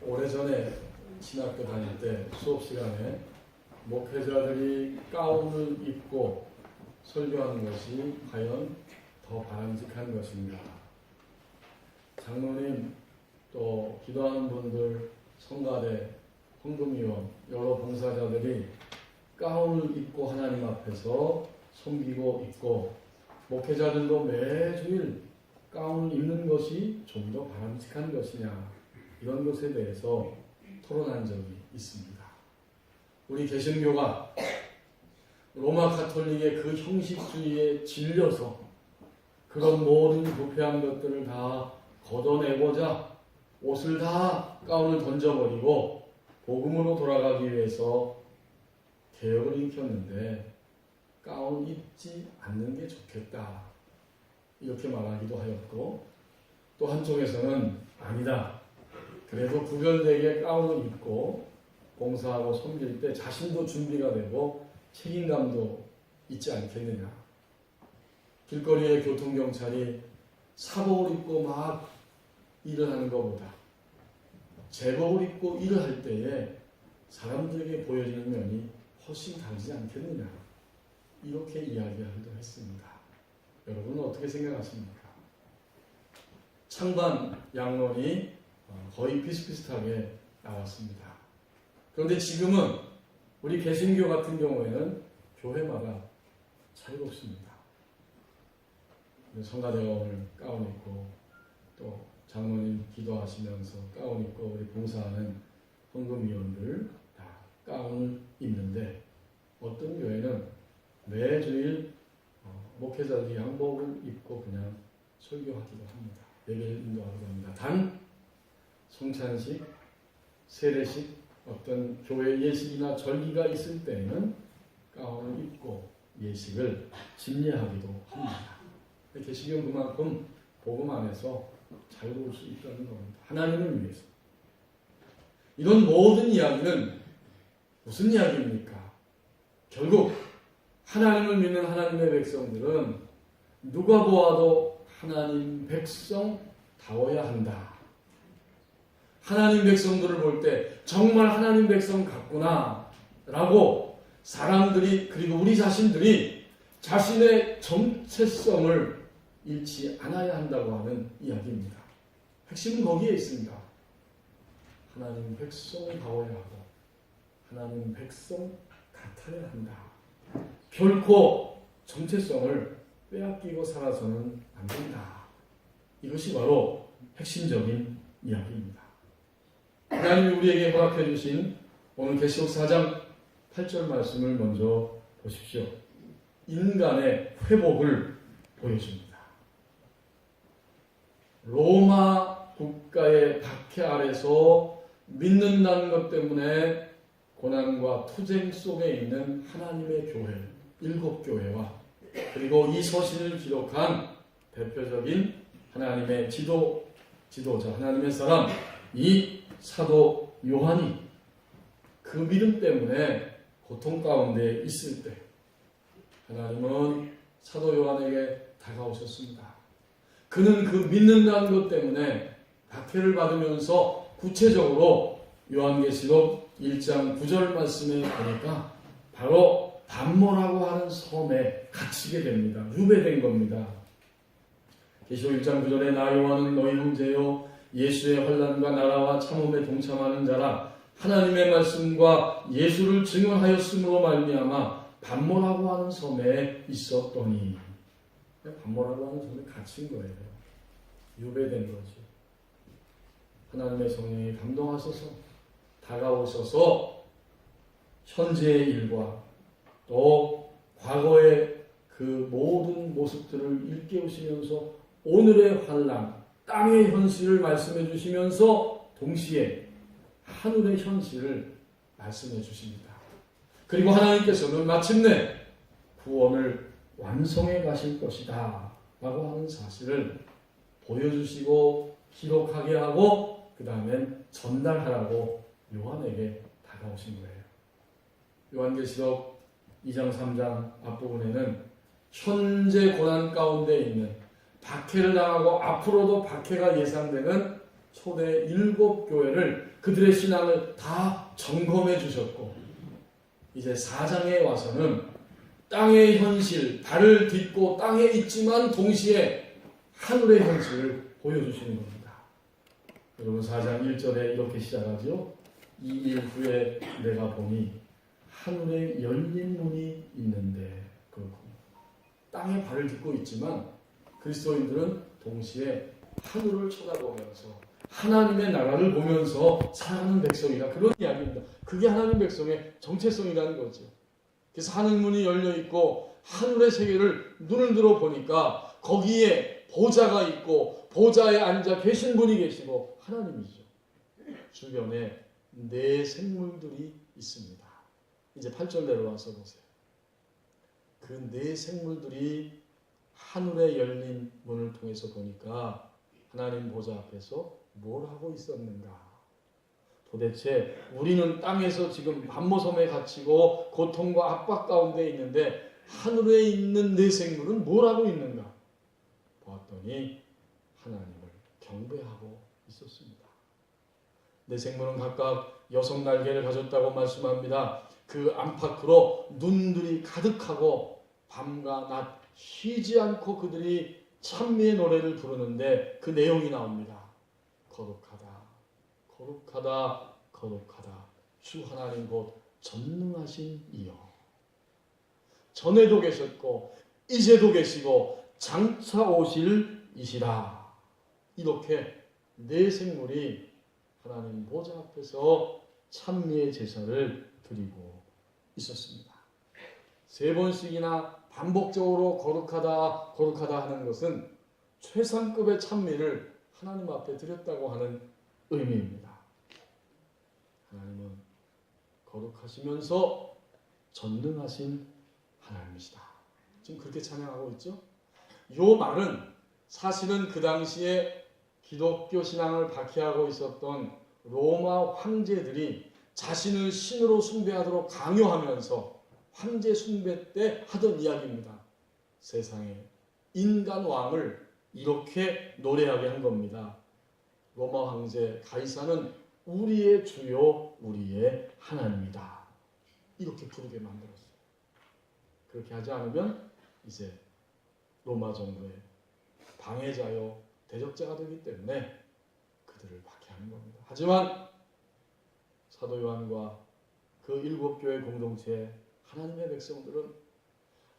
오래전에 신학교 다닐 때 수업 시간에 목회자들이 가운을 입고 설교하는 것이 과연 더 바람직한 것인가? 장로님, 또 기도하는 분들, 성가대, 헌금위원, 여러 봉사자들이 가운을 입고 하나님 앞에서 섬기고 있고, 목회자들도 매주일 가운을 입는 것이 좀 더 바람직한 것이냐, 이런 것에 대해서 토론한 적이 있습니다. 우리 개신교가 로마 가톨릭의 그 형식주의에 질려서 그런 모든 부패한 것들을 다 걷어내고자 옷을 다 가운을 던져버리고 복음으로 돌아가기 위해서 개혁을 일으켰는데 가운 입지 않는 게 좋겠다, 이렇게 말하기도 하였고, 또 한쪽에서는 아니다, 그래도 구별되게 가운을 입고 봉사하고 섬길 때 자신도 준비가 되고 책임감도 있지 않겠느냐. 길거리에 교통경찰이 사복을 입고 막 일을 하는 것보다 제복을 입고 일을 할 때에 사람들에게 보여지는 면이 훨씬 다르지 않겠느냐, 이렇게 이야기하기도 했습니다. 여러분은 어떻게 생각하십니까? 찬반 양론이 거의 비슷비슷하게 나왔습니다. 그런데 지금은 우리 개신교 같은 경우에는 교회마다 차이가 없습니다. 성가대가 오늘 가운 입고, 또 장로님 기도하시면서 가운 입고, 우리 봉사하는 헌금위원들 다 가운을 입는데, 어떤 교회는 매주일 목회자들이 양복을 입고 그냥 설교하기도 합니다. 예배를 인도하기도 합니다. 단 성찬식, 세례식, 어떤 교회 예식이나 절기가 있을 때는 가운을 입고 예식을 집례하기도 합니다. 개신교는 그만큼 복음 안에서 자유로울 수 있다는 겁니다. 하나님을 위해서. 이런 모든 이야기는 무슨 이야기입니까? 결국 하나님을 믿는 하나님의 백성들은 누가 보아도 하나님 백성다워야 한다. 하나님 백성들을 볼 때 정말 하나님 백성 같구나 라고 사람들이, 그리고 우리 자신들이 자신의 정체성을 잃지 않아야 한다고 하는 이야기입니다. 핵심은 거기에 있습니다. 하나님 백성다워야 하고 하나님 백성 같아야 한다. 결코 정체성을 빼앗기고 살아서는 안 된다. 이것이 바로 핵심적인 이야기입니다. 하나님이 우리에게 허락해 주신 오늘 계시록 4장 8절 말씀을 먼저 보십시오. 인간의 회복을 보여줍니다. 로마 국가의 박해 아래서 믿는다는 것 때문에 고난과 투쟁 속에 있는 하나님의 교회, 7교회와 그리고 이 서신을 기록한 대표적인 하나님의 지도자, 하나님의 사람, 이 사도 요한이 그 믿음 때문에 고통 가운데 있을 때 하나님은 사도 요한에게 다가오셨습니다. 그는 그 믿는다는 것 때문에 박해를 받으면서 구체적으로 요한계시록 1장 9절 말씀에 보니까 바로 반모라고 하는 섬에 갇히게 됩니다. 유배된 겁니다. 계시록 1장 9절에 나 요한은 너희 형제요 예수의 환난과 나라와 참음에 동참하는 자라 하나님의 말씀과 예수를 증언하였으므로 말미암아 반모라고 하는 섬에 있었더니, 반모라고 하는 섬에 갇힌 거예요. 유배된 거죠. 하나님의 성령이 감동하셔서 다가오셔서 현재의 일과 또 과거의 그 모든 모습들을 일깨우시면서 오늘의 환난, 땅의 현실을 말씀해 주시면서 동시에 하늘의 현실을 말씀해 주십니다. 그리고 하나님께서는 마침내 구원을 완성해 가실 것이다 라고 하는 사실을 보여주시고 기록하게 하고 그 다음엔 전달하라고 요한에게 다가오신 거예요. 요한계시록 2장 3장 앞부분에는 현재 고난 가운데 있는, 박해를 당하고 앞으로도 박해가 예상되는 초대 7교회를 그들의 신앙을 다 점검해 주셨고 이제 4장에 와서는 땅의 현실, 달을 딛고 땅에 있지만 동시에 하늘의 현실을 보여주시는 겁니다. 여러분 4장 1절에 이렇게 시작하죠. 이 일 후에 내가 보니 하늘에 열린 문이 있는데 그렇고 땅에 발을 딛고 있지만 그리스도인들은 동시에 하늘을 쳐다보면서 하나님의 나라를 보면서 살아가는 백성이다. 그런 이야기입니다. 그게 하나님 백성의 정체성이라는 거죠. 그래서 하늘문이 열려 있고 하늘의 세계를 눈을 들어 보니까 거기에 보좌가 있고 보좌에 앉아 계신 분이 계시고 하나님이죠. 주변에 네 생물들이 있습니다. 이제 8절 내려와서 보세요. 그 네 생물들이 하늘에 열린 문을 통해서 보니까 하나님 보좌 앞에서 뭘 하고 있었는가? 도대체 우리는 땅에서 지금 반모섬에 갇히고 고통과 압박 가운데 있는데 하늘에 있는 네 생물은 뭘 하고 있는가? 보았더니 하나님을 경배하고 있었습니다. 네 생물은 각각 여섯 날개를 가졌다고 말씀합니다. 그 안팎으로 눈들이 가득하고 밤과 낮 쉬지 않고 그들이 찬미의 노래를 부르는데 그 내용이 나옵니다. 거룩하다, 거룩하다, 거룩하다. 주 하나님 곧 전능하신 이여. 전에도 계셨고 이제도 계시고 장차 오실 이시라. 이렇게 네 생물이 하나님 보좌 앞에서 찬미의 제사를 드리고 있었습니다. 세 번씩이나 반복적으로 거룩하다 거룩하다 하는 것은 최상급의 찬미를 하나님 앞에 드렸다고 하는 의미입니다. 하나님은 거룩하시면서 전능하신 하나님이시다. 지금 그렇게 찬양하고 있죠. 이 말은 사실은 그 당시에 기독교 신앙을 박해하고 있었던 로마 황제들이 자신을 신으로 숭배하도록 강요하면서 황제 숭배 때 하던 이야기입니다. 세상에 인간 왕을 이렇게 노래하게 한 겁니다. 로마 황제 가이사는 우리의 주요 우리의 하나님이다. 이렇게 부르게 만들었어요. 그렇게 하지 않으면 이제 로마 정부의 방해자요 대적자가 되기 때문에 그들을 박해하는 겁니다. 하지만 사도 요한과 그 7교회 공동체 하나님의 백성들은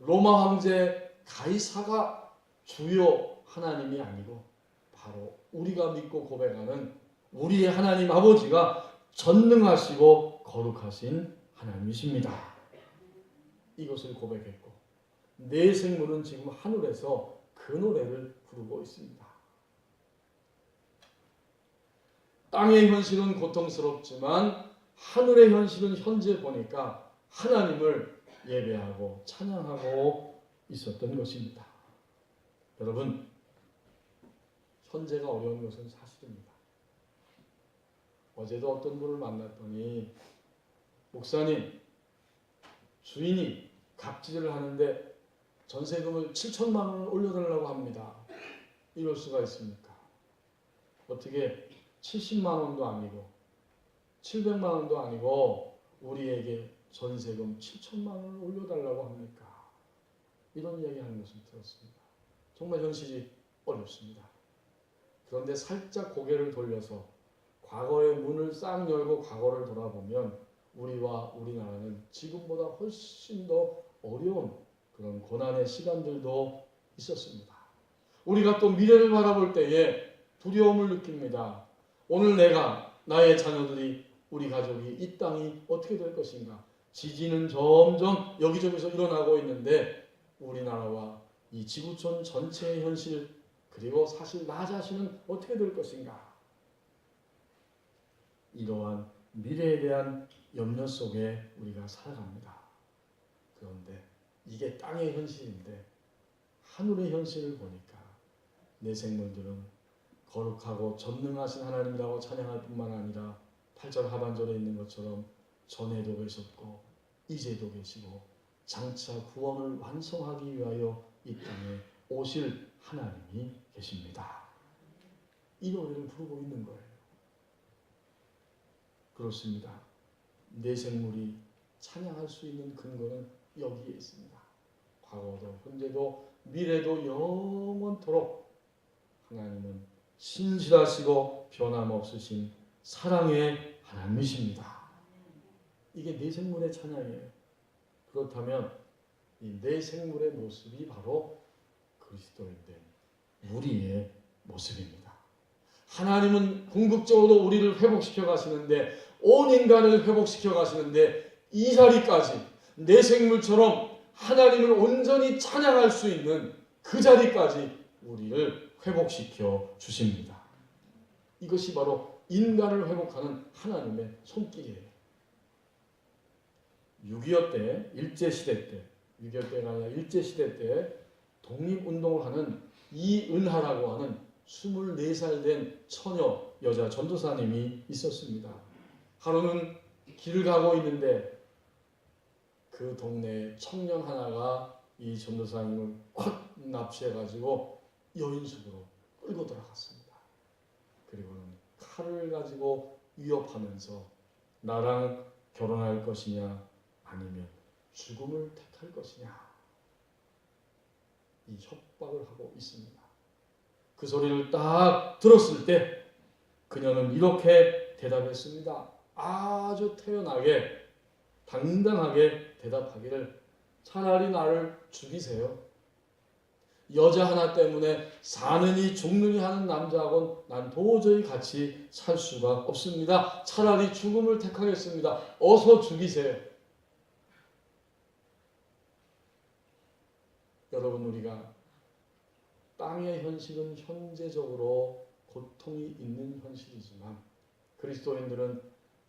로마 황제 가이사가 주요 하나님이 아니고 바로 우리가 믿고 고백하는 우리의 하나님 아버지가 전능하시고 거룩하신 하나님이십니다. 이것을 고백했고 네 생물은 지금 하늘에서 그 노래를 부르고 있습니다. 땅의 현실은 고통스럽지만 하늘의 현실은 현재 보니까 하나님을 예배하고 찬양하고 있었던 것입니다. 여러분, 현재가 어려운 것은 사실입니다. 어제도 어떤 분을 만났더니 목사님, 주인이 갑질을 하는데 전세금을 7천만 원을 올려달라고 합니다. 이럴 수가 있습니까? 어떻게 70만 원도 아니고 700만 원도 아니고 우리에게 전세금 7천만 원을 올려달라고 합니까? 이런 이야기하는 것을 들었습니다. 정말 현실이 어렵습니다. 그런데 살짝 고개를 돌려서 과거의 문을 싹 열고 과거를 돌아보면 우리와 우리나라는 지금보다 훨씬 더 어려운 그런 고난의 시간들도 있었습니다. 우리가 또 미래를 바라볼 때에 두려움을 느낍니다. 오늘 내가, 나의 자녀들이, 우리 가족이, 이 땅이 어떻게 될 것인가? 지진은 점점 여기저기서 일어나고 있는데 우리나라와 이 지구촌 전체의 현실 그리고 사실 나 자신은 어떻게 될 것인가? 이러한 미래에 대한 염려 속에 우리가 살아갑니다. 그런데 이게 땅의 현실인데 하늘의 현실을 보니까 내 생물들은 거룩하고 전능하신 하나님이라고 찬양할 뿐만 아니라 8절 하반절에 있는 것처럼 전에도 계셨고 이제도 계시고 장차 구원을 완성하기 위하여 이 땅에 오실 하나님이 계십니다. 이 노래를 부르고 있는 거예요. 그렇습니다. 내 생물이 찬양할 수 있는 근거는 여기에 있습니다. 과거도 현재도 미래도 영원토록 하나님은 신실하시고 변함없으신 사랑의 하나님이십니다. 이게 내 생물의 찬양이에요. 그렇다면 이 내 생물의 모습이 바로 그리스도인 된 우리의 모습입니다. 하나님은 궁극적으로 우리를 회복시켜 가시는데, 온 인간을 회복시켜 가시는데, 이 자리까지 내 생물처럼 하나님을 온전히 찬양할 수 있는 그 자리까지 우리를 회복시켜 주십니다. 이것이 바로 인간을 회복하는 하나님의 손길이에요. 6.25 때, 일제시대 때, 6.25 때가 아니라 일제시대 때 독립운동을 하는 이은하라고 하는 24살 된 처녀 여자 전도사님이 있었습니다. 하루는 길을 가고 있는데 그 동네에 청년 하나가 이 전도사님을 콱 납치해가지고 여인숙으로 끌고 들어갔습니다. 그리고는 칼을 가지고 위협하면서 나랑 결혼할 것이냐 아니면 죽음을 택할 것이냐, 이 협박을 하고 있습니다. 그 소리를 딱 들었을 때 그녀는 이렇게 대답했습니다. 아주 태연하게 당당하게 대답하기를, 차라리 나를 죽이세요. 여자 하나 때문에 사느니 죽느니 하는 남자하고는 난 도저히 같이 살 수가 없습니다. 차라리 죽음을 택하겠습니다. 어서 죽이세요. 여러분, 우리가 땅의 현실은 현재적으로 고통이 있는 현실이지만 그리스도인들은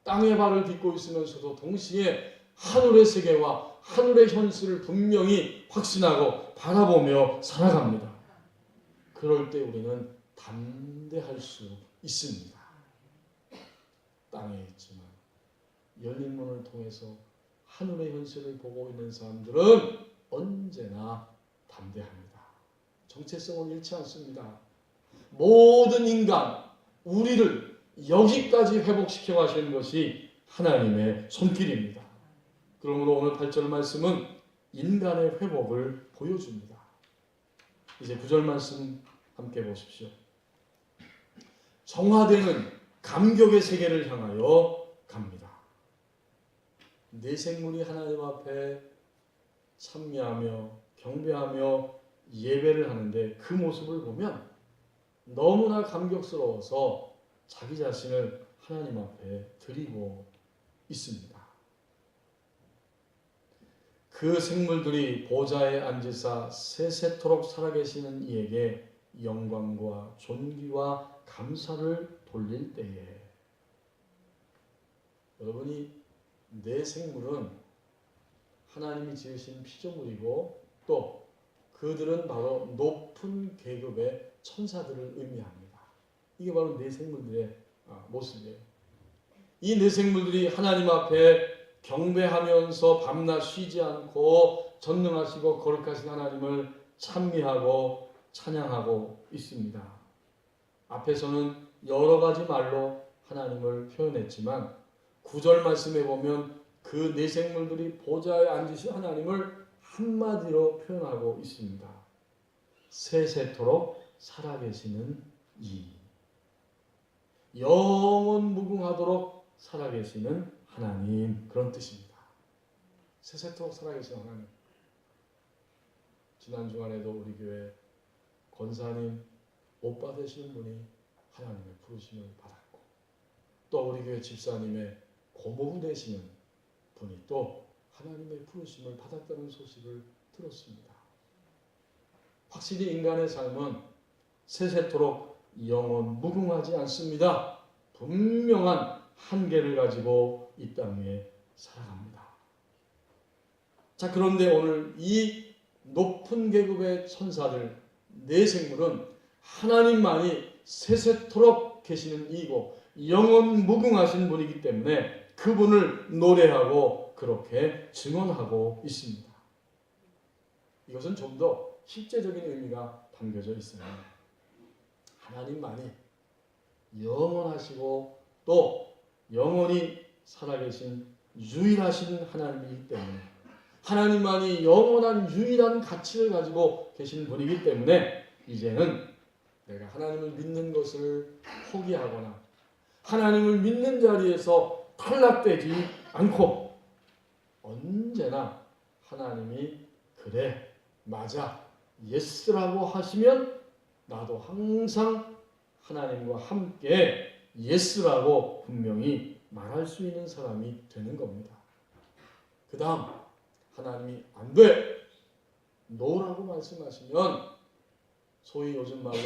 땅에 발을 딛고 있으면서도 동시에 하늘의 세계와 하늘의 현실을 분명히 확신하고 바라보며 살아갑니다. 그럴 때 우리는 담대할 수 있습니다. 땅에 있지만 열린 문을 통해서 하늘의 현실을 보고 있는 사람들은 언제나 담대합니다. 정체성을 잃지 않습니다. 모든 인간, 우리를 여기까지 회복시켜 가시는 것이 하나님의 손길입니다. 그러므로 오늘 8절 말씀은 인간의 회복을 보여줍니다. 이제 9절 말씀 함께 보십시오. 정화되는 감격의 세계를 향하여 갑니다. 내 생물이 하나님 앞에 찬미하며 경배하며 예배를 하는데 그 모습을 보면 너무나 감격스러워서 자기 자신을 하나님 앞에 드리고 있습니다. 그 생물들이 보좌에 앉으사 세세토록 살아계시는 이에게 영광과 존귀와 감사를 돌릴 때에, 여러분이 내 생물은 하나님이 지으신 피조물이고 또 그들은 바로 높은 계급의 천사들을 의미합니다. 이게 바로 내 생물들의 모습이에요. 이 내 생물들이 하나님 앞에 경배하면서 밤낮 쉬지 않고 전능하시고 거룩하신 하나님을 찬미하고 찬양하고 있습니다. 앞에서는 여러 가지 말로 하나님을 표현했지만 9절 말씀에 보면 그 내 생물들이 보좌에 앉으신 하나님을 한마디로 표현하고 있습니다. 세세토록 살아계시는 이, 영원 무궁하도록 살아계시는 하나님, 그런 뜻입니다. 세세토록 살아계신 하나님. 지난 주간에도 우리 교회 권사님 오빠 되시는 분이 하나님의 부르심을 받았고, 또 우리 교회 집사님의 고모부 되시는 분이 또 하나님의 부르심을 받았다는 소식을 들었습니다. 확실히 인간의 삶은 세세토록 영원 무궁하지 않습니다. 분명한 한계를 가지고 이 땅 위에 살아갑니다. 자, 그런데 오늘 이 높은 계급의 천사들, 내 생물은 하나님만이 세세토록 계시는 이고 영원 무궁하신 분이기 때문에 그분을 노래하고 그렇게 증언하고 있습니다. 이것은 좀 더 실제적인 의미가 담겨져 있어요. 하나님만이 영원하시고 또 영원히 살아계신 유일하신 하나님이기 때문에, 하나님만이 영원한 유일한 가치를 가지고 계신 분이기 때문에 이제는 내가 하나님을 믿는 것을 포기하거나 하나님을 믿는 자리에서 탈락되지 않고 언제나 하나님이 그래, 맞아, 예스라고 하시면 나도 항상 하나님과 함께 예스라고 분명히 말할 수 있는 사람이 되는 겁니다. 그 다음 하나님이 안 돼, 노라고 말씀하시면 소위 요즘 말로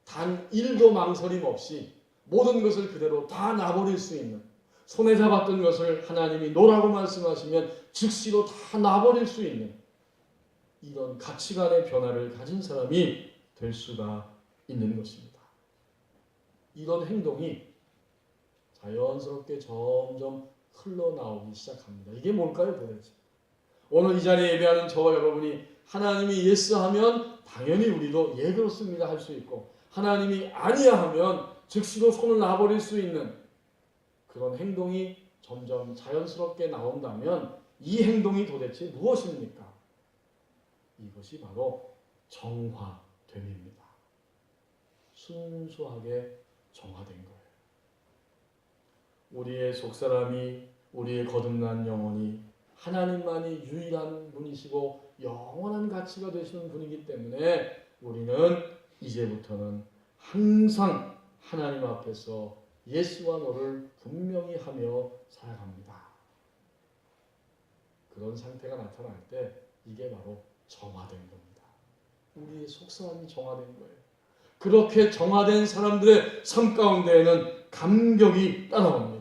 단 1도 망설임 없이 모든 것을 그대로 다 놔버릴 수 있는, 손에 잡았던 것을 하나님이 노라고 말씀하시면 즉시로 다 놔버릴 수 있는 이런 가치관의 변화를 가진 사람이 될 수가 있는 것입니다. 이런 행동이 자연스럽게 점점 흘러나오기 시작합니다. 이게 뭘까요, 도대체? 오늘 이 자리에 예배하는 저와 여러분이 하나님이 예스하면 당연히 우리도 예 그렇습니다 할 수 있고, 하나님이 아니야 하면 즉시로 손을 놔버릴 수 있는 그런 행동이 점점 자연스럽게 나온다면 이 행동이 도대체 무엇입니까? 이것이 바로 정화됨입니다. 순수하게 정화된 거예요. 우리의 속사람이, 우리의 거듭난 영혼이 하나님만이 유일한 분이시고 영원한 가치가 되시는 분이기 때문에 우리는 이제부터는 항상 하나님 앞에서 예수와 너를 분명히 하며 살아갑니다. 그런 상태가 나타날 때 이게 바로 정화된 겁니다. 우리의 속사람이 정화된 거예요. 그렇게 정화된 사람들의 삶 가운데에는 감격이 따라옵니다.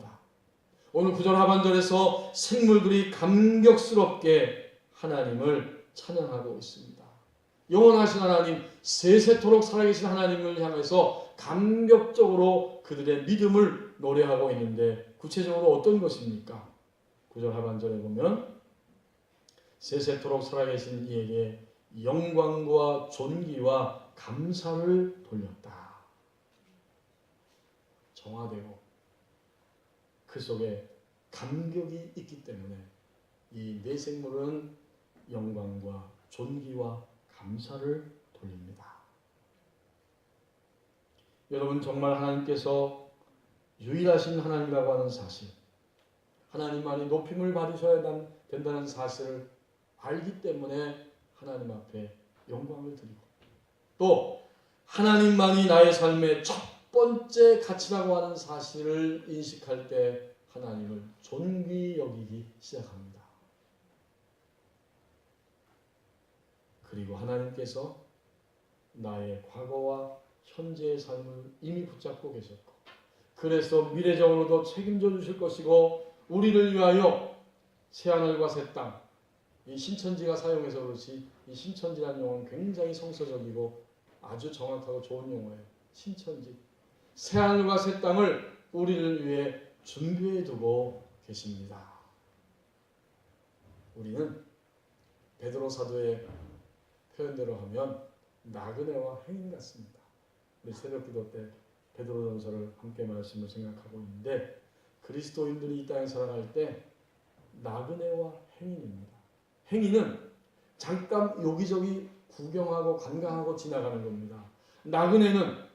오늘 9절 하반절에서 생물들이 감격스럽게 하나님을 찬양하고 있습니다. 영원하신 하나님, 세세토록 살아계신 하나님을 향해서 감격적으로 그들의 믿음을 노래하고 있는데 구체적으로 어떤 것입니까? 9절 하반절에 보면 세세토록 살아계신 이에게 영광과 존귀와 감사를 돌렸다. 정화되고 그 속에 감격이 있기 때문에 이 네 생물은 영광과 존귀와 감사를 돌립니다. 여러분, 정말 하나님께서 유일하신 하나님이라고 하는 사실, 하나님만이 높임을 받으셔야 된다는 사실을 알기 때문에 하나님 앞에 영광을 드리고, 또 하나님만이 나의 삶의 첫 번째 가치라고 하는 사실을 인식할 때 하나님을 존귀 여기기 시작합니다. 그리고 하나님께서 나의 과거와 현재의 삶을 이미 붙잡고 계셨고, 그래서 미래적으로도 책임져 주실 것이고, 우리를 위하여 새하늘과 새 땅, 이 신천지가 사용해서 그렇지 이 신천지라는 용어는 굉장히 성서적이고 아주 정확하고 좋은 용어예요. 신천지, 새하늘과 새 땅을 우리를 위해 준비해 두고 계십니다. 우리는 베드로 사도의 표현대로 하면 나그네와 행인 같습니다. 우리 새벽기도 때 베드로전서를 함께 말씀을 생각하고 있는데, 그리스도인들이 이 땅에 살아갈 때 나그네와 행인입니다. 행인은 잠깐 여기저기 구경하고 관광하고 지나가는 겁니다. 나그네는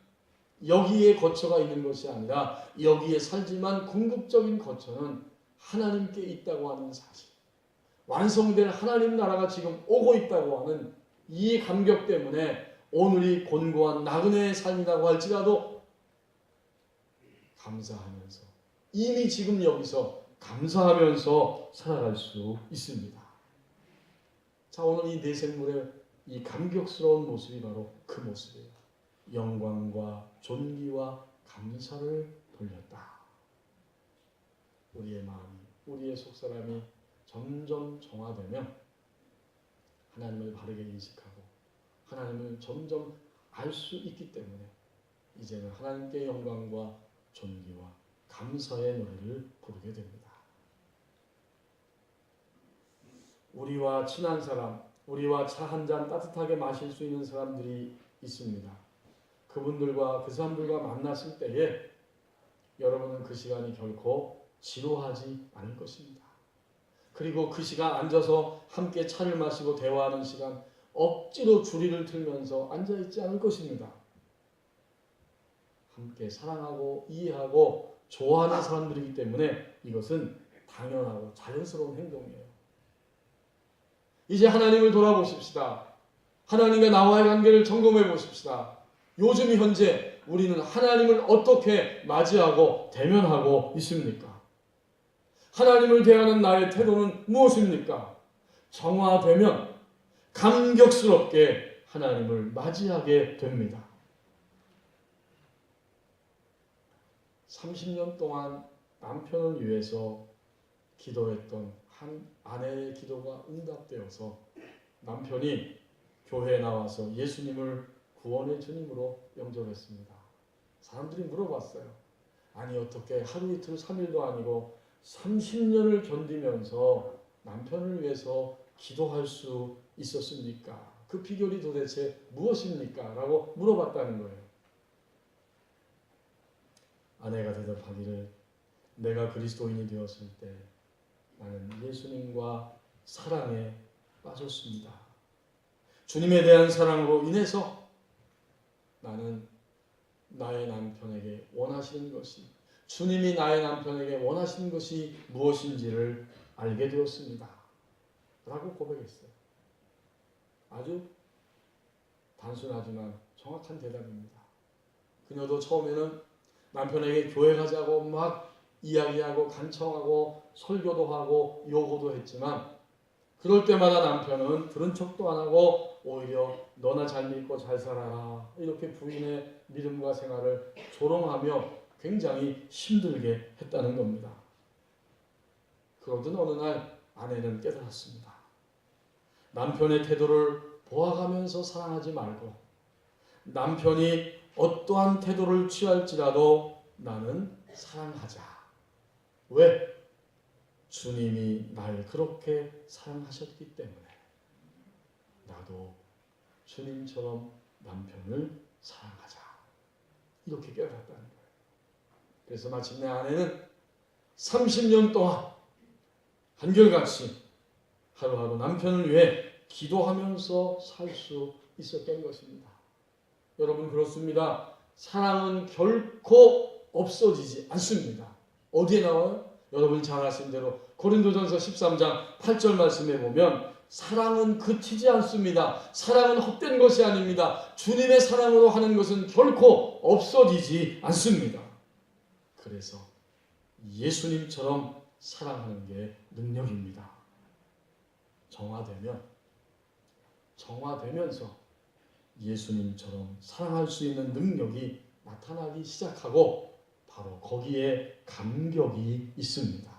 여기에 거처가 있는 것이 아니라 여기에 살지만 궁극적인 거처는 하나님께 있다고 하는 사실, 완성될 하나님 나라가 지금 오고 있다고 하는 이 감격 때문에 오늘이 곤고한 나그네의 삶이라고 할지라도 감사하면서, 이미 지금 여기서 감사하면서 살아갈 수 있습니다. 자, 오늘 이 네 생물의 이 감격스러운 모습이 바로 그 모습이에요. 영광과 존귀와 감사를 돌렸다. 우리의 마음이, 우리의 속사람이 점점 정화되면 하나님을 바르게 인식하고 하나님을 점점 알 수 있기 때문에 이제는 하나님께 영광과 존귀와 감사의 노래를 부르게 됩니다. 우리와 친한 사람, 우리와 차 한 잔 따뜻하게 마실 수 있는 사람들이 있습니다. 그분들과 그 사람들과 만났을 때에 여러분은 그 시간이 결코 지루하지 않을 것입니다. 그리고 그 시간 앉아서 함께 차를 마시고 대화하는 시간 억지로 주리를 틀면서 앉아있지 않을 것입니다. 함께 사랑하고 이해하고 좋아하는 사람들이기 때문에 이것은 당연하고 자연스러운 행동이에요. 이제 하나님을 돌아보십시다. 하나님과 나와의 관계를 점검해 보십시다. 요즘 현재 우리는 하나님을 어떻게 맞이하고 대면하고 있습니까? 하나님을 대하는 나의 태도는 무엇입니까? 정화되면 감격스럽게 하나님을 맞이하게 됩니다. 30년 동안 남편을 위해서 기도했던 한 아내의 기도가 응답되어서 남편이 교회에 나와서 예수님을 구원의 주님으로 영접했습니다. 사람들이 물어봤어요. 아니 어떻게 하루 이틀 3일도 아니고 30년을 견디면서 남편을 위해서 기도할 수 있었습니까? 그 비결이 도대체 무엇입니까? 라고 물어봤다는 거예요. 아내가 대답하기를 내가 그리스도인이 되었을 때 나는 예수님과 사랑에 빠졌습니다. 주님에 대한 사랑으로 인해서 나는 나의 남편에게 원하시는 것이 주님이 나의 남편에게 원하시는 것이 무엇인지를 알게 되었습니다. 라고 고백했어요. 아주 단순하지만 정확한 대답입니다. 그녀도 처음에는 남편에게 교회 가자고 막 이야기하고 간청하고 설교도 하고 요구도 했지만 그럴 때마다 남편은 들은 척도 안 하고 오히려 너나 잘 믿고 잘 살아라 이렇게 부인의 믿음과 생활을 조롱하며 굉장히 힘들게 했다는 겁니다. 그러던 어느 날 아내는 깨달았습니다. 남편의 태도를 보아가면서 사랑하지 말고 남편이 어떠한 태도를 취할지라도 나는 사랑하자. 왜? 주님이 날 그렇게 사랑하셨기 때문에 나도 주님처럼 남편을 사랑하자. 이렇게 깨달았다는 거예요. 그래서 마침내 아내는 30년 동안 한결같이 하루하루 남편을 위해 기도하면서 살 수 있었던 것입니다. 여러분 그렇습니다. 사랑은 결코 없어지지 않습니다. 어디에 나와요? 여러분 잘 아시는 대로 고린도전서 13장 8절 말씀에 보면 사랑은 그치지 않습니다. 사랑은 헛된 것이 아닙니다. 주님의 사랑으로 하는 것은 결코 없어지지 않습니다. 그래서 예수님처럼 사랑하는 게 능력입니다. 정화되면서 예수님처럼 사랑할 수 있는 능력이 나타나기 시작하고 바로 거기에 감격이 있습니다.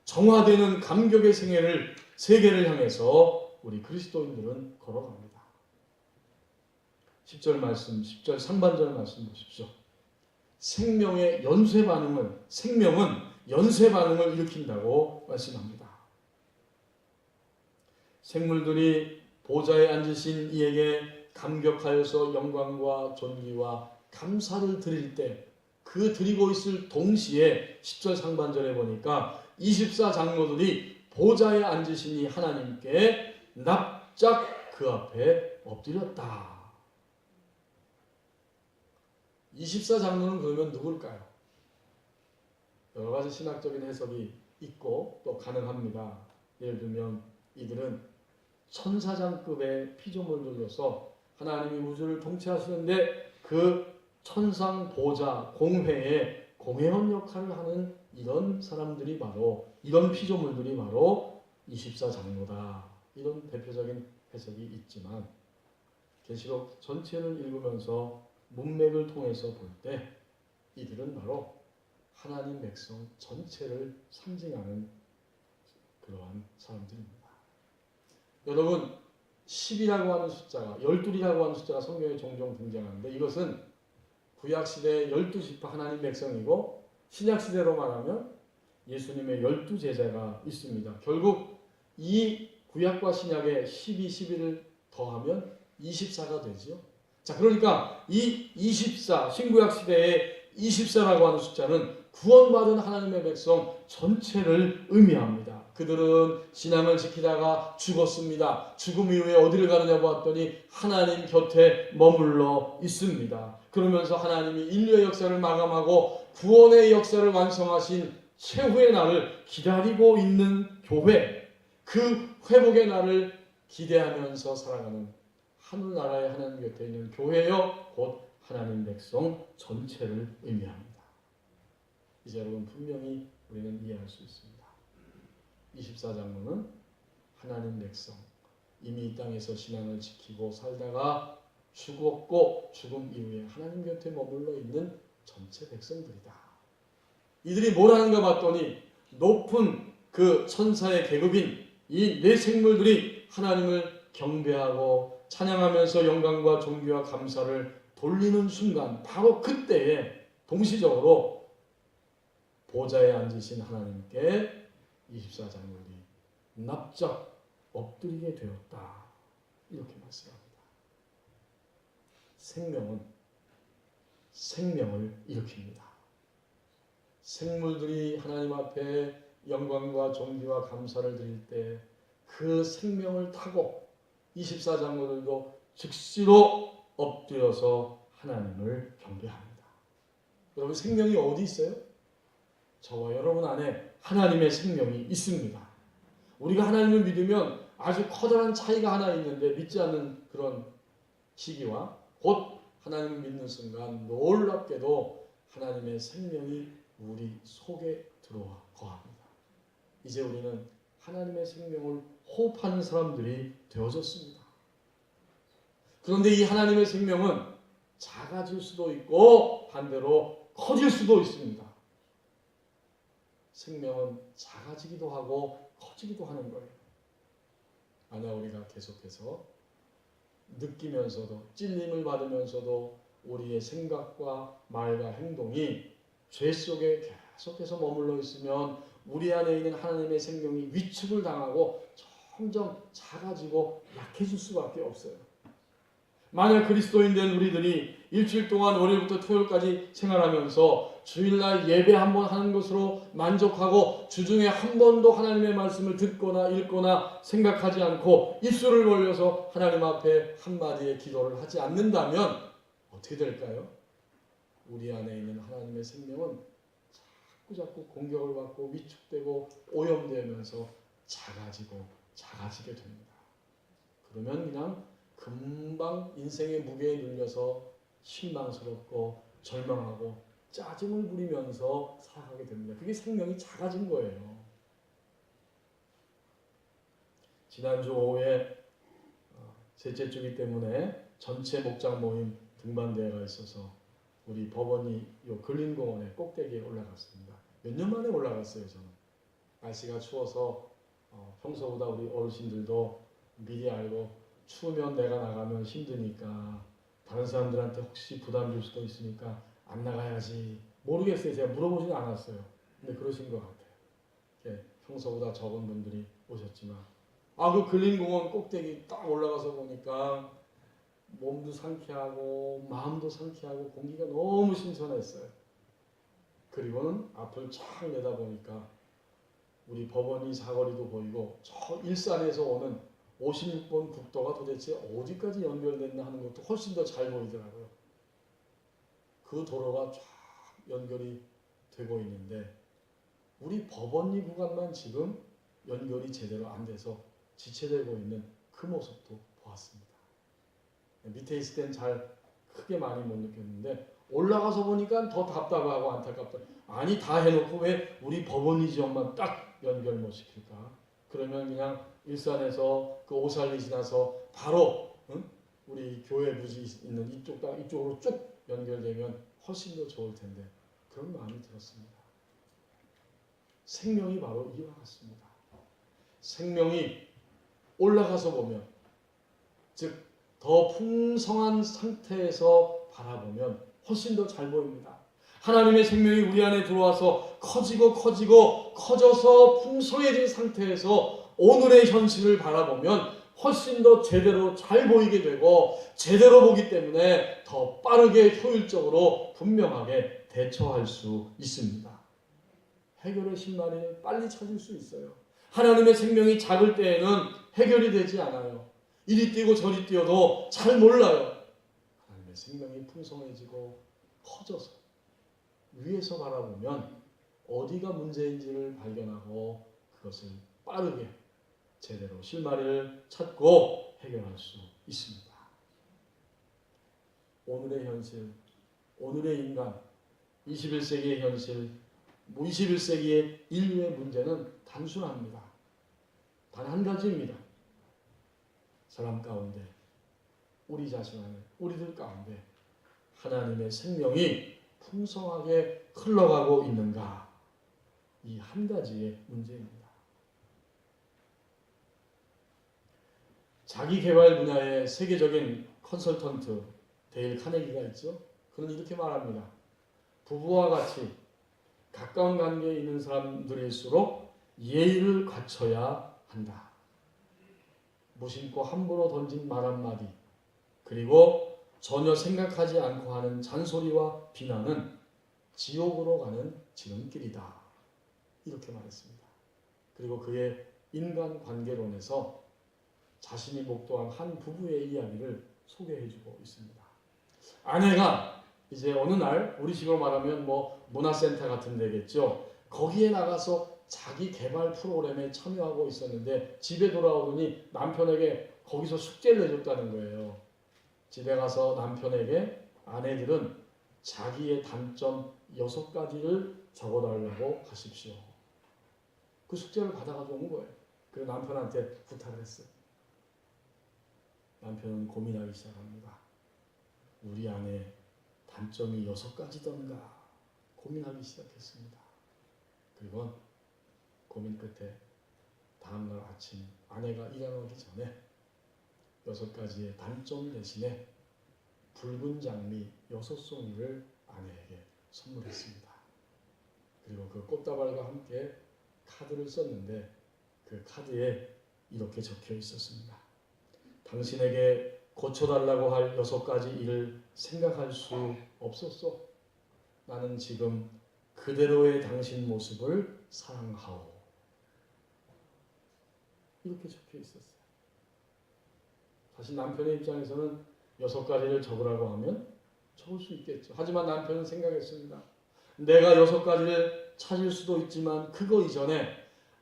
정화되는 감격의 세계를 향해서 우리 그리스도인들은 걸어갑니다. 10절 상반절 말씀 보십시오. 생명은 연쇄 반응을 일으킨다고 말씀합니다. 생물들이 보좌에 앉으신 이에게 감격하여서 영광과 존귀와 감사를 드릴 때 그 드리고 있을 동시에 10절 상반절에 보니까 24장로들이 보좌에 앉으신 이 하나님께 납작 그 앞에 엎드렸다. 24장로는 그러면 누굴까요? 여러 가지 신학적인 해석이 있고 또 가능합니다. 예를 들면 이들은 천사장급의 피조물들로서 하나님이 우주를 통치하시는데 그 천상 보좌 공회의 공회원 역할을 하는 이런 사람들이 이런 피조물들이 바로 24장로다. 이런 대표적인 해석이 있지만 계시록 전체를 읽으면서 문맥을 통해서 볼 때 이들은 바로 하나님 백성 전체를 상징하는 그러한 사람들입니다. 여러분 10이라고 하는 숫자가 12이라고 하는 숫자가 성경에 종종 등장하는데 이것은 구약시대의 12지파 하나님 백성이고 신약시대로 말하면 예수님의 12제자가 있습니다. 결국 이 구약과 신약의 12, 11을 더하면 24가 되죠. 자, 그러니까 이 24 신구약 시대의 24라고 하는 숫자는 구원받은 하나님의 백성 전체를 의미합니다. 그들은 신앙을 지키다가 죽었습니다. 죽음 이후에 어디를 가느냐 보았더니 하나님 곁에 머물러 있습니다. 그러면서 하나님이 인류의 역사를 마감하고 구원의 역사를 완성하신 최후의 날을 기다리고 있는 교회, 그 회복의 날을 기대하면서 살아가는 하늘나라의 하나님 곁에 있는 교회여 곧 하나님 백성 전체를 의미합니다. 이제 여러분 분명히 우리는 이해할 수 있습니다. 24장로는 하나님 백성, 이미 이 땅에서 신앙을 지키고 살다가 죽었고 죽음 이후에 하나님 곁에 머물러 있는 전체 백성들이다. 이들이 뭘 하는가 봤더니 높은 그 천사의 계급인 이 네 생물들이 하나님을 경배하고 찬양하면서 영광과 존귀와 감사를 돌리는 순간, 바로 그때에 동시적으로 보좌에 앉으신 하나님께 24장로들이 납작 엎드리게 되었다. 이렇게 말씀합니다. 생명은 생명을 일으킵니다. 생물들이 하나님 앞에 영광과 존귀와 감사를 드릴 때 그 생명을 타고 24장로들도 즉시로 엎드려서 하나님을 경배합니다. 여러분, 생명이 어디 있어요? 저와 여러분 안에 하나님의 생명이 있습니다. 우리가 하나님을 믿으면 아주 커다란 차이가 하나 있는데, 믿지 않는 그런 시기와 곧 하나님을 믿는 순간 놀랍게도 하나님의 생명이 우리 속에 들어와 거합니다. 이제 우리는 하나님의 생명을 호흡하는 사람들이 되어졌습니다. 그런데 이 하나님의 생명은 작아질 수도 있고 반대로 커질 수도 있습니다. 생명은 작아지기도 하고 커지기도 하는 거예요. 만약 우리가 계속해서 느끼면서도 찔림을 받으면서도 우리의 생각과 말과 행동이 죄 속에 계속해서 머물러 있으면 우리 안에 있는 하나님의 생명이 위축을 당하고 점점 작아지고 약해질 수밖에 없어요. 만약 그리스도인 된 우리들이 일주일 동안 월요일부터 토요일까지 생활하면서 주일날 예배 한번 하는 것으로 만족하고 주중에 한 번도 하나님의 말씀을 듣거나 읽거나 생각하지 않고 입술을 벌려서 하나님 앞에 한마디의 기도를 하지 않는다면 어떻게 될까요? 우리 안에 있는 하나님의 생명은 자꾸 공격을 받고 위축되고 오염되면서 작아지게 됩니다. 그러면 그냥 금방 인생의 무게에 눌려서 실망스럽고 절망하고 짜증을 부리면서 살아가게 됩니다. 그게 생명이 작아진 거예요. 지난주 오후에 셋째 주기 때문에 전체 목장 모임 등반대회가 있어서 우리 법원이 요 근린공원의 꼭대기에 올라갔습니다. 몇 년 만에 올라갔어요. 저는 날씨가 추워서 평소보다 우리 어르신들도 미리 알고 추우면 내가 나가면 힘드니까 다른 사람들한테 혹시 부담 줄 수도 있으니까 안 나가야지. 모르겠어요. 제가 물어보지는 않았어요. 근데 그러신 것 같아요. 평소보다 적은 분들이 오셨지만 그 근린공원 꼭대기 딱 올라가서 보니까 몸도 상쾌하고 마음도 상쾌하고 공기가 너무 신선했어요. 그리고는 앞을 쫙 내다보니까 우리 법원이 사거리도 보이고 저 일산에서 오는 56번 국도가 도대체 어디까지 연결됐나 하는 것도 훨씬 더 잘 보이더라고요. 그 도로가 쫙 연결이 되고 있는데 우리 법원리 구간만 지금 연결이 제대로 안 돼서 지체되고 있는 그 모습도 보았습니다. 밑에 있을 땐 잘 크게 많이 못 느꼈는데 올라가서 보니까 더 답답하고 안타깝다. 아니 다 해놓고 왜 우리 법원리 지역만 딱 연결 못 시킬까? 그러면 그냥 일산에서 그 오살리 지나서 바로 우리 교회 부지 있는 이쪽으로 쭉 연결되면 훨씬 더 좋을 텐데 그런 마음이 들었습니다. 생명이 바로 이와 같습니다. 생명이 올라가서 보면 즉 더 풍성한 상태에서 바라보면 훨씬 더 잘 보입니다. 하나님의 생명이 우리 안에 들어와서 커져서 풍성해진 상태에서 오늘의 현실을 바라보면 훨씬 더 제대로 잘 보이게 되고 제대로 보기 때문에 더 빠르게 효율적으로 분명하게 대처할 수 있습니다. 해결의 신발을 빨리 찾을 수 있어요. 하나님의 생명이 작을 때에는 해결이 되지 않아요. 이리 뛰고 저리 뛰어도 잘 몰라요. 하나님의 생명이 풍성해지고 커져서 위에서 바라보면 어디가 문제인지를 발견하고 그것을 빠르게 제대로 실마리를 찾고 해결할 수 있습니다. 오늘의 현실, 오늘의 인간, 21세기의 현실, 21세기의 인류의 문제는 단순합니다. 단 한 가지입니다. 사람 가운데, 우리 자신 안에, 우리들 가운데 하나님의 생명이 풍성하게 흘러가고 있는가? 이 한 가지의 문제입니다. 자기개발 분야의 세계적인 컨설턴트 데일 카네기가 있죠. 그는 이렇게 말합니다. 부부와 같이 가까운 관계에 있는 사람들일수록 예의를 갖춰야 한다. 무심코 함부로 던진 말 한마디, 그리고 전혀 생각하지 않고 하는 잔소리와 비난은 지옥으로 가는 지름길이다. 이렇게 말했습니다. 그리고 그의 인간관계론에서 자신이 목도한 한 부부의 이야기를 소개해주고 있습니다. 아내가 이제 어느 날 우리 식으로 말하면 문화센터 같은 데겠죠. 거기에 나가서 자기 개발 프로그램에 참여하고 있었는데 집에 돌아오더니 남편에게 거기서 숙제를 내줬다는 거예요. 집에 가서 남편에게 아내들은 자기의 단점 6가지를 적어달라고 하십시오. 그 숙제를 받아가지고 온 거예요. 그래서 남편한테 부탁을 했어요. 남편은 고민하기 시작합니다. 우리 아내 단점이 6가지던가 고민하기 시작했습니다. 그리고 고민 끝에 다음날 아침 아내가 일어나기 전에 6가지의 단점 대신에 붉은 장미 6송이를 아내에게 선물했습니다. 그리고 그 꽃다발과 함께 카드를 썼는데 그 카드에 이렇게 적혀 있었습니다. 당신에게 고쳐달라고 할 6가지 일을 생각할 수 없었소. 나는 지금 그대로의 당신 모습을 사랑하오. 이렇게 적혀 있었어요. 사실 남편의 입장에서는 6가지를 적으라고 하면 적을 수 있겠죠. 하지만 남편은 생각했습니다. 내가 6가지를 찾을 수도 있지만 그거 이전에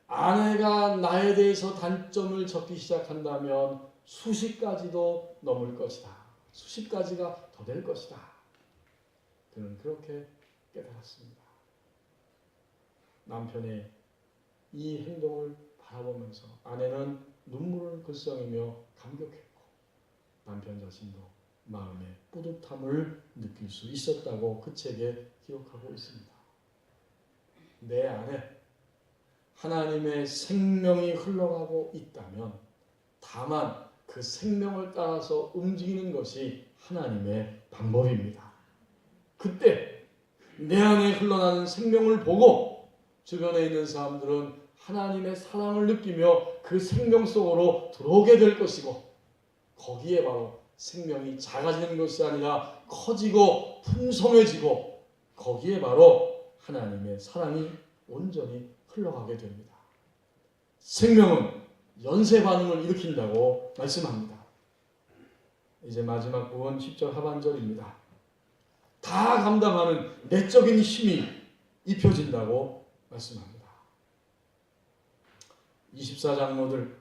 아내가 나에 대해서 단점을 적기 시작한다면 수십 가지도 넘을 것이다. 수십 가지가 더 될 것이다. 그는 그렇게 깨달았습니다. 남편의 이 행동을 바라보면서 아내는 눈물을 글썽이며 감격했고 남편 자신도 마음의 뿌듯함을 느낄 수 있었다고 그 책에 기록하고 있습니다. 내 안에 하나님의 생명이 흘러가고 있다면 다만 그 생명을 따라서 움직이는 것이 하나님의 방법입니다. 그때 내 안에 흘러나는 생명을 보고 주변에 있는 사람들은 하나님의 사랑을 느끼며 그 생명 속으로 들어오게 될 것이고 거기에 바로 생명이 작아지는 것이 아니라 커지고 풍성해지고 거기에 바로 하나님의 사랑이 온전히 흘러가게 됩니다. 생명은 연쇄 반응을 일으킨다고 말씀합니다. 이제 마지막 부분 10절 하반절입니다. 다 감당하는 내적인 힘이 입혀진다고 말씀합니다. 24장로들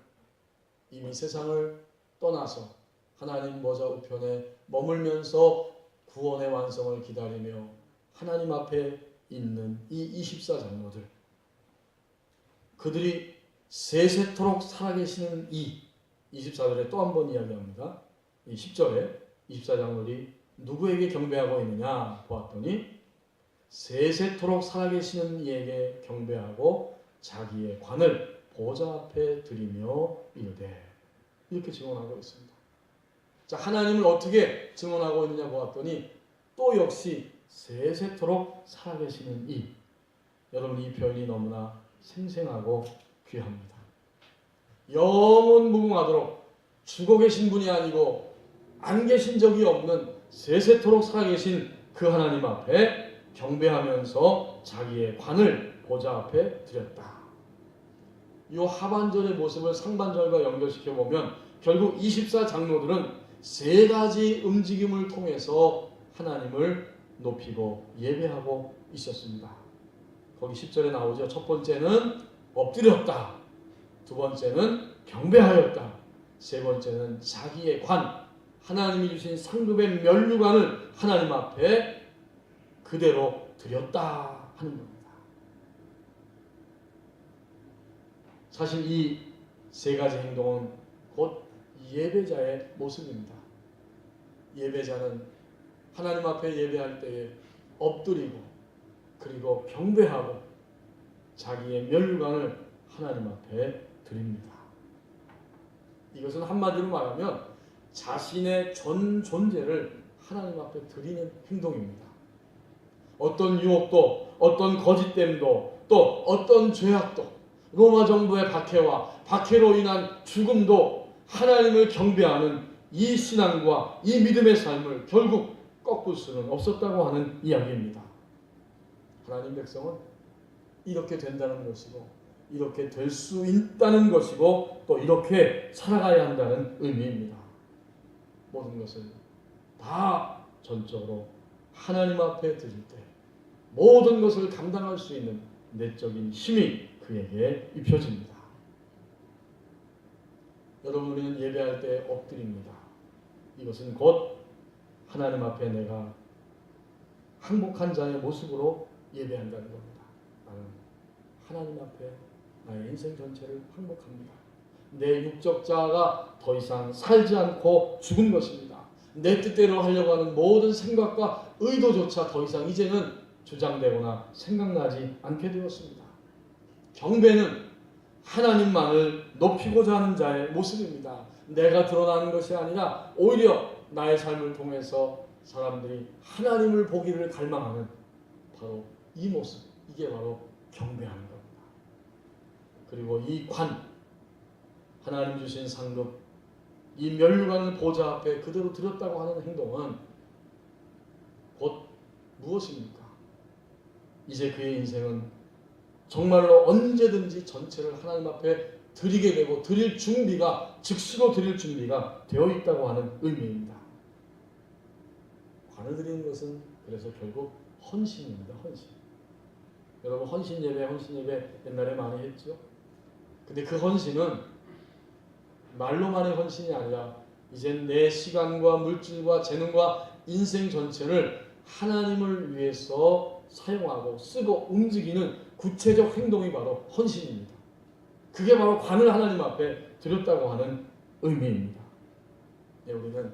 이미 세상을 떠나서 하나님 보좌 우편에 머물면서 구원의 완성을 기다리며 하나님 앞에 있는 이 24장로들 그들이 세세토록 살아계시는 이 24절에 또 한 번 이야기합니다. 이 10절에 24장로들이 누구에게 경배하고 있느냐 보았더니 세세토록 살아계시는 이에게 경배하고 자기의 관을 보좌 앞에 드리며 이르되 이렇게 증언하고 있습니다. 자, 하나님을 어떻게 증언하고 있느냐 보았더니 또 역시 세세토록 살아계시는 이 여러분 이 표현이 너무나 생생하고 귀합니다. 영원 무궁하도록 죽어 계신 분이 아니고 안 계신 적이 없는 세세토록 살아계신 그 하나님 앞에 경배하면서 자기의 관을 보좌 앞에 드렸다. 이 하반절의 모습을 상반절과 연결시켜 보면 결국 24장로들은 세 가지 움직임을 통해서 하나님을 높이고 예배하고 있었습니다. 거기 10절에 나오죠. 첫 번째는 엎드렸다. 두 번째는 경배하였다. 세 번째는 자기의 관, 하나님이 주신 상급의 면류관을 하나님 앞에 그대로 드렸다 하는 겁니다. 사실 이 세 가지 행동은 곧 예배자의 모습입니다. 예배자는 하나님 앞에 예배할 때에 엎드리고 그리고 경배하고 자기의 면류관을 하나님 앞에 드립니다. 이것은 한마디로 말하면 자신의 전 존재를 하나님 앞에 드리는 행동입니다. 어떤 유혹도, 어떤 거짓됨도, 또 어떤 죄악도, 로마 정부의 박해로 인한 죽음도 하나님을 경배하는 이 신앙과 이 믿음의 삶을 결국 꺾을 수는 없었다고 하는 이야기입니다. 하나님 백성은 이렇게 된다는 것이고, 이렇게 될 수 있다는 것이고, 또 이렇게 살아가야 한다는 의미입니다. 모든 것을 다 전적으로 하나님 앞에 드릴 때 모든 것을 감당할 수 있는 내적인 힘이 그에게 입혀집니다. 여러분, 우리는 예배할 때 엎드립니다. 이것은 곧 하나님 앞에 내가 항복한 자의 모습으로 예배한다는 겁니다. 나는 하나님 앞에 나의 인생 전체를 항복합니다. 내 육적 자아가 더 이상 살지 않고 죽은 것입니다. 내 뜻대로 하려고 하는 모든 생각과 의도조차 더 이상 이제는 주장되거나 생각나지 않게 되었습니다. 경배는 하나님만을 높이고자 하는 자의 모습입니다. 내가 드러나는 것이 아니라 오히려 나의 삶을 통해서 사람들이 하나님을 보기를 갈망하는 바로 이 모습, 이게 바로 경배하는 겁니다. 그리고 이 관, 하나님 주신 상급, 이 면류관을 보좌 앞에 그대로 드렸다고 하는 행동은 곧 무엇입니까? 이제 그의 인생은 정말로 언제든지 전체를 하나님 앞에 드리게 되고 드릴 준비가, 즉시로 드릴 준비가 되어 있다고 하는 의미입니다. 관을 드리는 것은 그래서 결국 헌신입니다. 헌신. 여러분, 헌신 예배 옛날에 많이 했죠. 근데 그 헌신은 말로만의 헌신이 아니라 이젠 내 시간과 물질과 재능과 인생 전체를 하나님을 위해서 사용하고 쓰고 움직이는 구체적 행동이 바로 헌신입니다. 그게 바로 관을 하나님 앞에 드렸다고 하는 의미입니다. 네, 우리는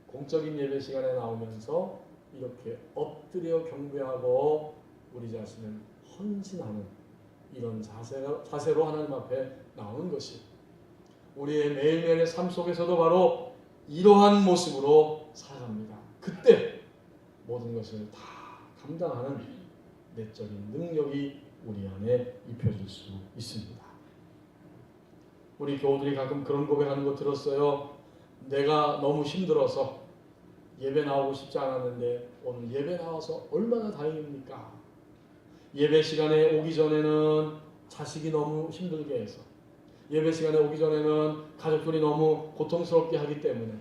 공적인 예배 시간에 나오면서 이렇게 엎드려 경배하고 우리 자신을 헌신하는 이런 자세로 하나님 앞에 나오는 것이 우리의 매일매일의 삶 속에서도 바로 이러한 모습으로 살아갑니다. 그때 모든 것을 다 감당하는 내적인 능력이 우리 안에 입혀질 수 있습니다. 우리 교우들이 가끔 그런 고백하는 거 들었어요. 내가 너무 힘들어서 예배 나오고 싶지 않았는데 오늘 예배 나와서 얼마나 다행입니까? 예배 시간에 오기 전에는 자식이 너무 힘들게 해서, 예배 시간에 오기 전에는 가족들이 너무 고통스럽게 하기 때문에,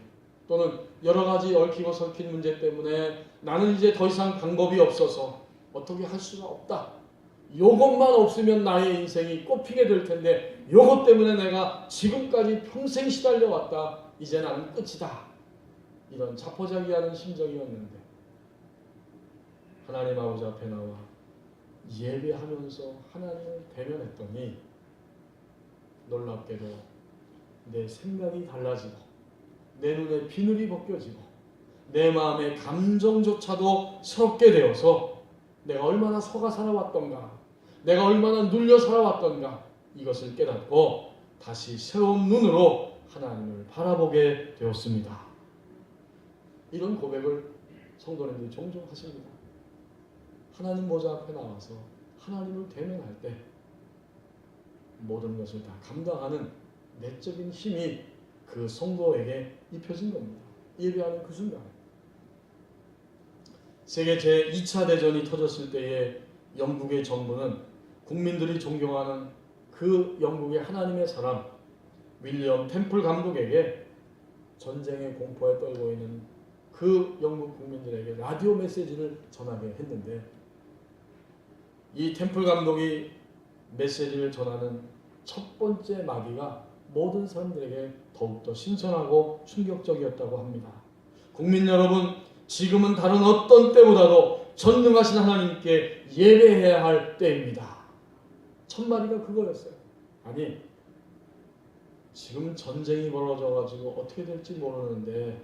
또는 여러 가지 얽히고 설킨 문제 때문에 나는 이제 더 이상 방법이 없어서 어떻게 할 수가 없다. 요것만 없으면 나의 인생이 꽃피게 될 텐데 요것 때문에 내가 지금까지 평생 시달려왔다. 이제 나는 끝이다. 이런 자포자기하는 심정이었는데 하나님 아버지 앞에 나와 예배하면서 하나님을 대면했더니 놀랍게도 내 생각이 달라지고 내 눈에 비늘이 벗겨지고 내 마음의 감정조차도 새롭게 되어서 내가 얼마나 속아 살아왔던가, 내가 얼마나 눌려 살아왔던가 이것을 깨닫고 다시 새로운 눈으로 하나님을 바라보게 되었습니다. 이런 고백을 성도님들이 종종 하십니다. 하나님 보좌 앞에 나와서 하나님을 대면할 때 모든 것을 다 감당하는 내적인 힘이 그 성도에게 입혀진 겁니다. 예배하는 그 순간에. 세계 제2차 대전이 터졌을 때에 영국의 정부는 국민들이 존경하는 그 영국의 하나님의 사람 윌리엄 템플 감독에게 전쟁의 공포에 떨고 있는 그 영국 국민들에게 라디오 메시지를 전하게 했는데, 이 템플 감독이 메시지를 전하는 첫 번째 마디가 모든 사람들에게 더욱더 신선하고 충격적이었다고 합니다. 국민 여러분, 지금은 다른 어떤 때보다도 전능하신 하나님께 예배해야 할 때입니다. 첫 마디가 그거였어요. 아니, 지금 전쟁이 벌어져가지고 어떻게 될지 모르는데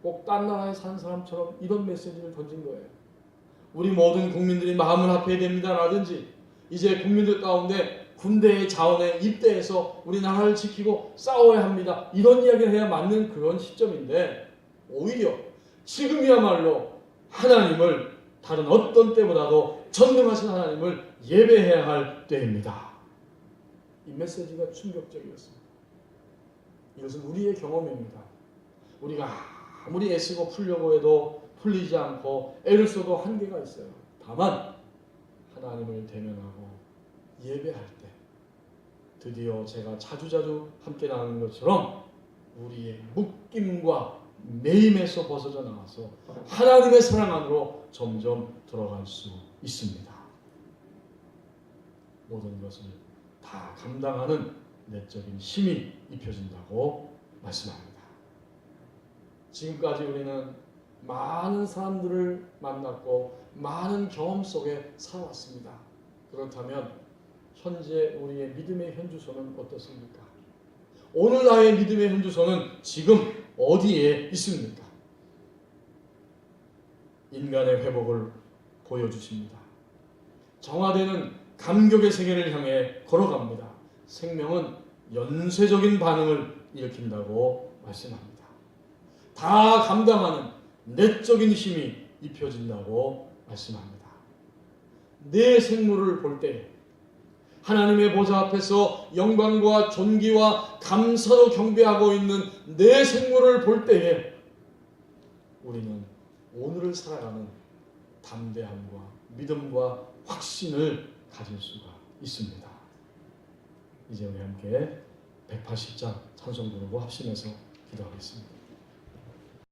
꼭 딴 나라에 산 사람처럼 이런 메시지를 던진 거예요. 우리 모든 국민들이 마음을 합해야 됩니다. 라든지 이제 국민들 가운데 군대의 자원에 입대해서 우리 나라를 지키고 싸워야 합니다. 이런 이야기를 해야 맞는 그런 시점인데, 오히려 지금이야말로 하나님을 다른 어떤 때보다도 전능하신 하나님을 예배해야 할 때입니다. 이 메시지가 충격적이었습니다. 이것은 우리의 경험입니다. 우리가 아무리 애쓰고 풀려고 해도 풀리지 않고 애를 써도 한계가 있어요. 다만 하나님을 대면하고 예배할 때 드디어 제가 자주자주 함께 나누는 것처럼 우리의 묶임과 매임에서 벗어져 나와서 하나님의 사랑 안으로 점점 들어갈 수 있습니다. 모든 것을 다 감당하는 내적인 힘이 입혀진다고 말씀합니다. 지금까지 우리는 많은 사람들을 만났고 많은 경험 속에 살아왔습니다. 그렇다면 현재 우리의 믿음의 현주소는 어떻습니까? 오늘 나의 믿음의 현주소는 지금 어디에 있습니까? 인간의 회복을 보여주십니다. 정화되는 감격의 세계를 향해 걸어갑니다. 생명은 연쇄적인 반응을 일으킨다고 말씀합니다. 다 감당하는 내적인 힘이 입혀진다고 말씀합니다. 내 생물을 볼 때 하나님의 보좌 앞에서 영광과 존귀와 감사로 경배하고 있는 내 생물을 볼 때에 우리는 오늘을 살아가는 담대함과 믿음과 확신을 가질 수가 있습니다. 이제 우리 함께 180장 찬송 부르고 합심해서 기도하겠습니다.